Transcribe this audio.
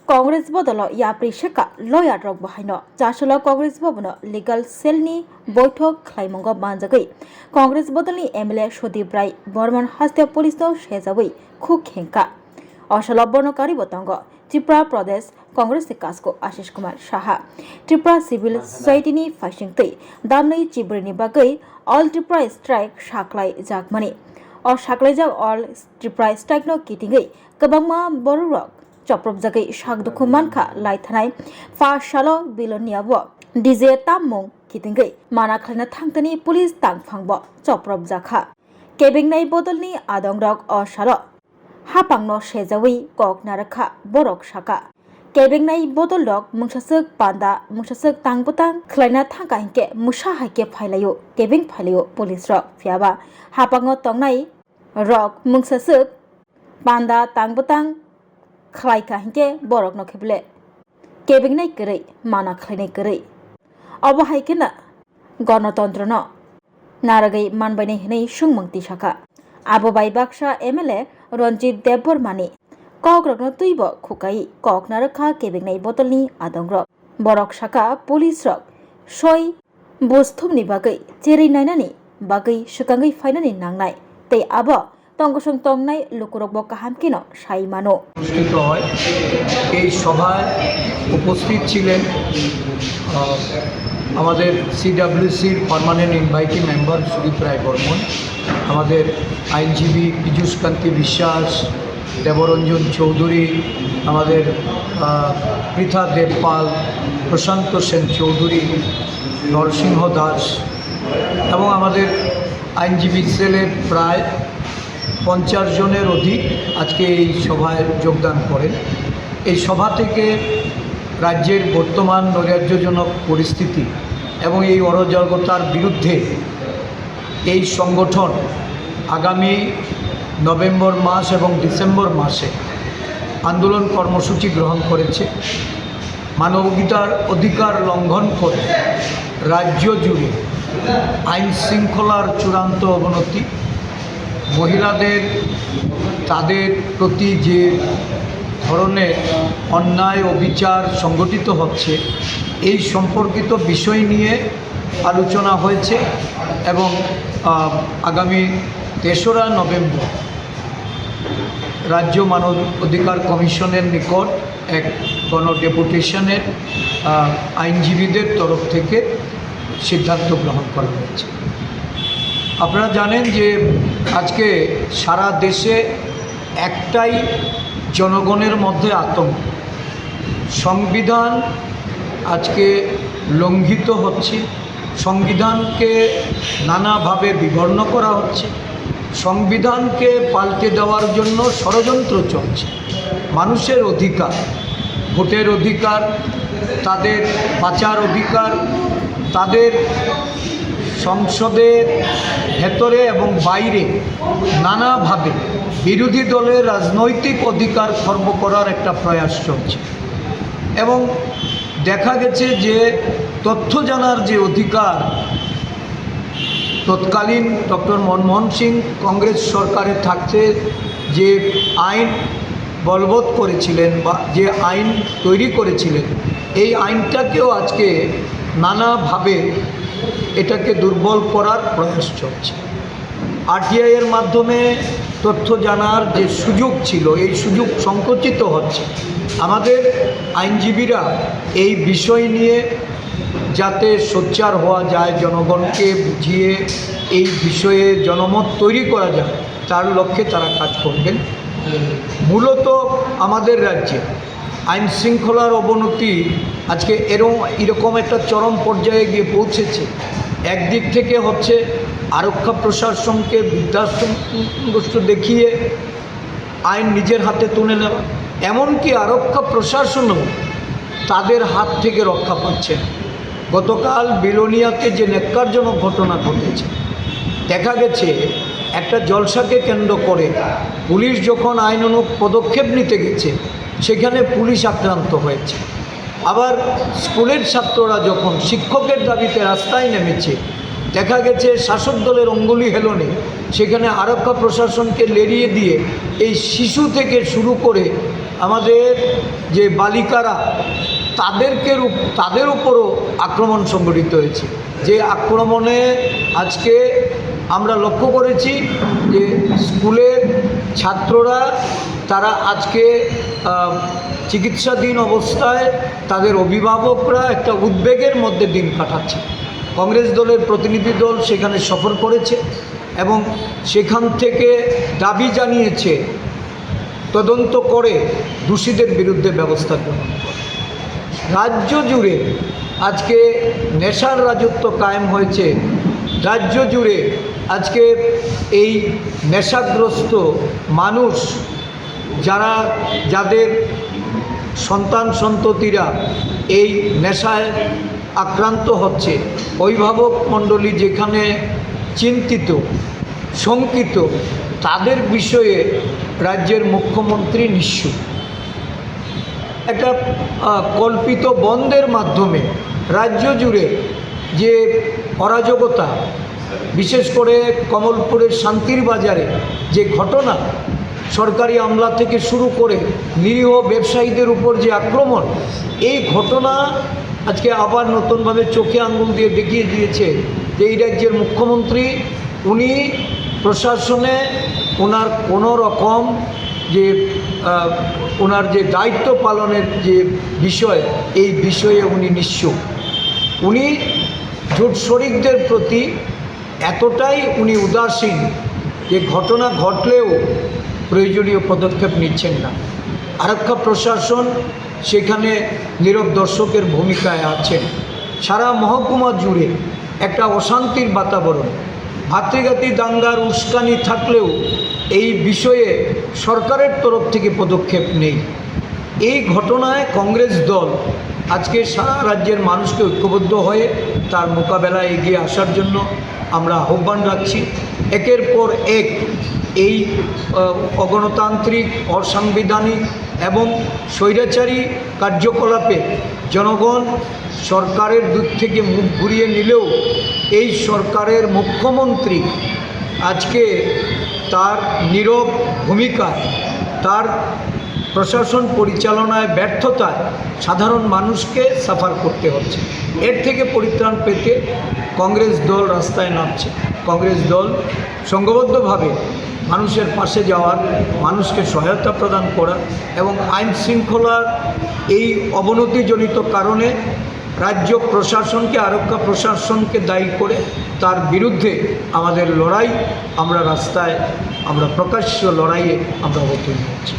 कांग्रेस बदल याप्री शेका लयार रक बहायनो जासल कांग्रेस भवन लीगल सेलनि बैठक खालामंग मानजागै कांग्रेस बदलनि एमएलए सदीप राय बर्मन हस्ते पुलिस सेजाबै खुब खेंका असल बर्णकारी बतंग त्रिपुरा प्रदेश कांग्रेस कासको आशीष कुमार साहा त्रिपुरा सिविल सोसाइटी फाइसिंगतै दामनै चिब्रिनि बागै ऑल त्रिपुरा स्ट्राइक साख्लाय जागमानि अ साख्लायजाग ऑल त्रिपुरा स्ट्राइक नो किटिंगै गोबांमा बररक चप्रब जागै साग दुखु मानखा लाइथानाय फासालो बिलनियाबो डीजे ताममुं किटिंगै माना खालना थांतनि पुलिस तांफांबो चप्रब जाखा केबिंनाय बदलनि आदंरक असालो हापांनो सेजावै कक नारखा बरक साका केबिंनाय बदलरक मुंसासक पांदा मुंसासक तांबुतां खलायना थांका हिंके मुसा हाइके फाइलायो केबिं फाइलायो पुलिस रक फियाबा हापांनो तंनाय रक मुंसासक पांदा तांबुतां खलायका हिंके बरक न खेबले केबिंनाय गरै माना खलायनाय गरै अब हाइकेना गणतंत्र न नारगै मानबायनाय हनै सुंमंति साका आबो बाय बाक्सा एमएलए रंजित देवबर्मानि कग्रकनो तुइब खुकाई कक नारखा केबिंनाय बदलनि आदंग्रक बरक साका पुलिस रक सय बुस्थुमनि बागै जेरै नायनानि बागै सुकांगै फाइनानि नांनाय तै आबो तंगसं तंनाय लुकुरकबो काहामकिनो साइमानो অনুষ্ঠিত হয়। এই সভায় উপস্থিত ছিলেন আমাদের সিডব্লিউসির permanent invitee member Sudip Roy Barman, আমাদের আইনজীবী পীযূষ কান্তি বিশ্বাস, দেবরঞ্জন চৌধুরী, আমাদের পৃথা দেবপাল, প্রশান্ত সেন চৌধুরী, নরসিংহ দাস এবং আমাদের আইনজীবী সেলের প্রায় 50 জনের অধিক আজকে এই সভায় যোগদান করেন। এই সভা থেকে রাজ্যের বর্তমান নৈরাজ্যজনক পরিস্থিতি এবং এই অরাজকতার বিরুদ্ধে এই সংগঠন আগামী নভেম্বর মাস এবং ডিসেম্বর মাসে আন্দোলন কর্মসূচি গ্রহণ করেছে। মানবাধিকার অধিকার লঙ্ঘন করে রাজ্য জুড়ে আইন শৃঙ্খলার চূড়ান্ত অবনতি, মহিলাদের তাদের প্রতি যে ধরনের অন্যায় ও বিচার সংগঠিত হচ্ছে এই সম্পর্কিত বিষয় নিয়ে আলোচনা হয়েছে এবং আগামী 3রা নভেম্বর রাজ্য মানব অধিকার কমিশনের নিকট এক গণডেপুটেশনের আইনজীবীদের তরফ থেকে সিদ্ধান্ত গ্রহণ করা হয়েছে। আপনারা জানেন যে আজকে সারা দেশে একটাই জনগণের মধ্যে আতঙ্ক, সংবিধান আজকে লঙ্ঘিত হচ্ছে, সংবিধানকে নানাভাবে বিবর্ণ করা হচ্ছে, সংবিধানকে পাল্টে দেওয়ার জন্য ষড়যন্ত্র চলছে। মানুষের অধিকার, ভোটের অধিকার, তাদের বাঁচার অধিকার, তাদের সংসদের ভেতরে এবং বাইরে নানাভাবে বিরোধী দলের রাজনৈতিক অধিকার খর্ব করার একটা প্রয়াস চলছে এবং দেখা গেছে যে তথ্য জানার যে অধিকার তৎকালীন ডক্টর মনমোহন সিং কংগ্রেস সরকারে থাকতে যে আইন বলবৎ করেছিলেন বা যে আইন তৈরি করেছিলেন এই আইনটাকেও আজকে নানাভাবে এটাকে দুর্বল করার প্রয়াস চলছে। আরটিআই এর মাধ্যমে তথ্য জানার যে সুযোগ ছিল এই সুযোগ সংকুচিত হচ্ছে। আমাদের আইনজীবীরা এই বিষয় নিয়ে যাতে সোচ্চার হওয়া যায়, জনগণকে বুঝিয়ে এই বিষয়ে জনমত তৈরি করা যায় তার লক্ষ্যে তারা কাজ করবেন। মূলত আমাদের রাজ্যে আইন শৃঙ্খলার অবনতি আজকে এরকম একটা চরম পর্যায়ে গিয়ে পৌঁছেছে। একদিক থেকে হচ্ছে আরক্ষা প্রশাসনকে বৃদ্ধাশ্রম দেখিয়ে আইন নিজের হাতে তুলে নেওয়া, এমনকি আরক্ষা প্রশাসনও তাদের হাত থেকে রক্ষা পাচ্ছে না। গতকাল বিলোনিয়াতে যে ন্যাক্কারজনক ঘটনা ঘটেছে, দেখা গেছে একটা জলসাকে কেন্দ্র করে পুলিশ যখন আইনানুগ পদক্ষেপ নিতে গেছে সেখানে পুলিশ আক্রান্ত হয়েছে। আবার স্কুলের ছাত্ররা যখন শিক্ষকের দাবিতে রাস্তায় নেমেছে দেখা গেছে শাসক দলের অঙ্গুলি হেলনে সেখানে আরক্ষা প্রশাসনকে লেরিয়ে দিয়ে এই শিশু থেকে শুরু করে আমাদের যে বালিকারা তাদের উপরও আক্রমণ সংঘটিত হয়েছে। যে আক্রমণে আজকে আমরা লক্ষ্য করেছি যে স্কুলের ছাত্ররা তারা আজকে চিকিৎসাধীন অবস্থায়, তাদের অভিভাবকরা একটা উদ্বেগের মধ্যে দিন কাটাচ্ছে। কংগ্রেস দলের প্রতিনিধি দল সেখানে সফর করেছে এবং সেখান থেকে দাবি জানিয়েছে তদন্ত করে দোষীদের বিরুদ্ধে ব্যবস্থা গ্রহণ করে। রাজ্য জুড়ে আজকে নেশার রাজত্ব কায়েম হয়েছে। রাজ্য জুড়ে আজকে এই নেশাগ্রস্ত মানুষ যাদের সন্তান সন্ততিরা এই নেশায় আক্রান্ত হচ্ছে, অভিভাবক মণ্ডলী যেখানে চিন্তিত শঙ্কিত, তাদের বিষয়ে রাজ্যের মুখ্যমন্ত্রী নিশ্চুপ। একটা কল্পিত বন্ধের মাধ্যমে রাজ্য জুড়ে যে অরাজকতা, বিশেষ করে কমলপুরের শান্তির বাজারে যে ঘটনা, সরকারি আমলা থেকে শুরু করে নিরীহ ব্যবসায়ীদের উপর যে আক্রমণ, এই ঘটনা আজকে আবার নতুনভাবে চোখে আঙুল দিয়ে দেখিয়ে দিয়েছে যে এই রাজ্যের মুখ্যমন্ত্রী উনি প্রশাসনে ওনার কোনো রকম যে ওনার যে দায়িত্ব পালনের যে বিষয়, এই বিষয়ে উনি নিশ্চুপ। উনি জোট শরিকদের প্রতি এতটাই উনি উদাসীন যে ঘটনা ঘটলেও প্রয়োজনীয় পদক্ষেপ নিচ্ছেন না। আরক্ষা প্রশাসন সেখানে নীরব দর্শকের ভূমিকায় আছেন। সারা মহকুমা জুড়ে একটা অশান্তির বাতাবরণ, ভাতৃঘাতী দাঙ্গার উস্কানি থাকলেও এই বিষয়ে সরকারের তরফ থেকে পদক্ষেপ নেই। এই ঘটনায় কংগ্রেস দল আজকে সারা রাজ্যের মানুষকে ঐক্যবদ্ধ হয়ে তার মোকাবেলায় এগিয়ে আসার জন্য আমরা আহ্বান রাখছি। একের পর এক এই অগণতান্ত্রিক, অসাংবিধানিক এবং স্বৈরাচারী কার্যকলাপে জনগণ সরকারের দিক থেকে মুখ ঘুরিয়ে নিলেও এই সরকারের মুখ্যমন্ত্রী আজকে তার নীরব ভূমিকায়, তার প্রশাসন পরিচালনায় ব্যর্থতায় সাধারণ মানুষকে সাফার করতে হচ্ছে। এর থেকে পরিত্রাণ পেতে কংগ্রেস দল রাস্তায় নামছে। কংগ্রেস দল সংঘবদ্ধভাবে মানুষের পাশে যাওয়ার, মানুষকে সহায়তা প্রদান করা এবং আইন শৃঙ্খলার এই অবনতিজনিত কারণে রাজ্য প্রশাসনকে, আরক্ষা প্রশাসনকে দায়ী করে তার বিরুদ্ধে আমাদের লড়াই, আমরা রাস্তায়, আমরা প্রকাশ্য লড়াইয়ে আমরা অবতীর্ণ হচ্ছি।